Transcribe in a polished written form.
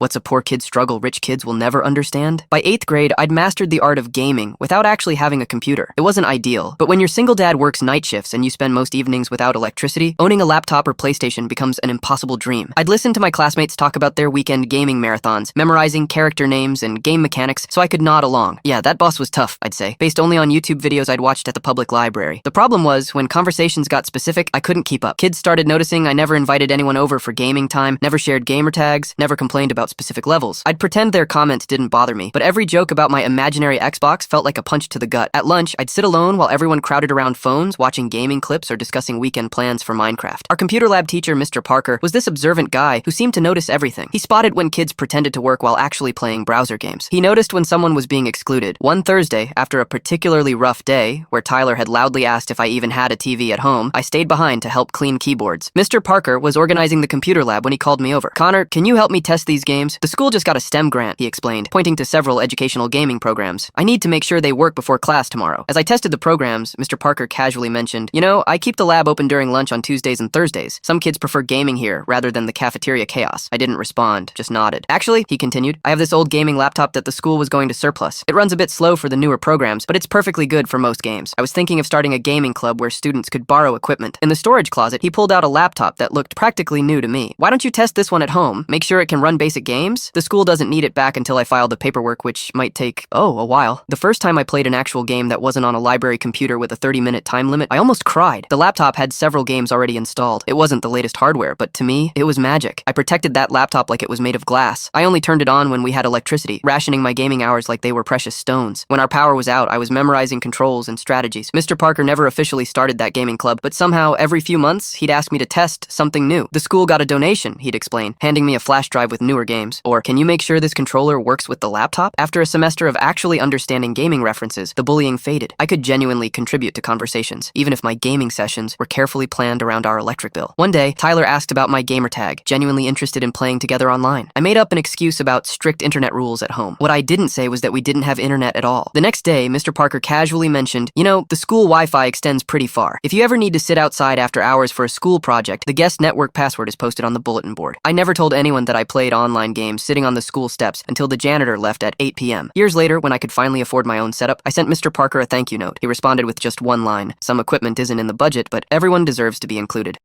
What's a poor kid's struggle rich kids will never understand? By 8th grade, I'd mastered the art of gaming without actually having a computer. It wasn't ideal, but when your single dad works night shifts and you spend most evenings without electricity, owning a laptop or PlayStation becomes an impossible dream. I'd listen to my classmates talk about their weekend gaming marathons, memorizing character names and game mechanics so I could nod along. Yeah, that boss was tough, I'd say, based only on YouTube videos I'd watched at the public library. The problem was, when conversations got specific, I couldn't keep up. Kids started noticing I never invited anyone over for gaming time, never shared gamer tags, never complained about specific levels. I'd pretend their comments didn't bother me, but every joke about my imaginary Xbox felt like a punch to the gut. At lunch, I'd sit alone while everyone crowded around phones, watching gaming clips or discussing weekend plans for Minecraft. Our computer lab teacher, Mr. Parker, was this observant guy who seemed to notice everything. He spotted when kids pretended to work while actually playing browser games. He noticed when someone was being excluded. One Thursday, after a particularly rough day, where Tyler had loudly asked if I even had a TV at home, I stayed behind to help clean keyboards. Mr. Parker was organizing the computer lab when he called me over. "Connor, can you help me test these games? The school just got a STEM grant," he explained, pointing to several educational gaming programs. "I need to make sure they work before class tomorrow." As I tested the programs, Mr. Parker casually mentioned, "You know, I keep the lab open during lunch on Tuesdays and Thursdays. Some kids prefer gaming here rather than the cafeteria chaos." I didn't respond, just nodded. "Actually," he continued, "I have this old gaming laptop that the school was going to surplus. It runs a bit slow for the newer programs, but it's perfectly good for most games. I was thinking of starting a gaming club where students could borrow equipment." In the storage closet, he pulled out a laptop that looked practically new to me. "Why don't you test this one at home? Make sure it can run basic games? The school doesn't need it back until I file the paperwork, which might take, a while." The first time I played an actual game that wasn't on a library computer with a 30-minute time limit, I almost cried. The laptop had several games already installed. It wasn't the latest hardware, but to me, it was magic. I protected that laptop like it was made of glass. I only turned it on when we had electricity, rationing my gaming hours like they were precious stones. When our power was out, I was memorizing controls and strategies. Mr. Parker never officially started that gaming club, but somehow, every few months, he'd ask me to test something new. "The school got a donation," he'd explain, handing me a flash drive with newer games. Or, "Can you make sure this controller works with the laptop?" After a semester of actually understanding gaming references, the bullying faded. I could genuinely contribute to conversations, even if my gaming sessions were carefully planned around our electric bill. One day, Tyler asked about my gamer tag, genuinely interested in playing together online. I made up an excuse about strict internet rules at home. What I didn't say was that we didn't have internet at all. The next day, Mr. Parker casually mentioned, "You know, the school Wi-Fi extends pretty far. If you ever need to sit outside after hours for a school project, the guest network password is posted on the bulletin board." I never told anyone that I played online games sitting on the school steps until the janitor left at 8 p.m. Years later, when I could finally afford my own setup, I sent Mr. Parker a thank you note. He responded with just one line: "Some equipment isn't in the budget, but everyone deserves to be included."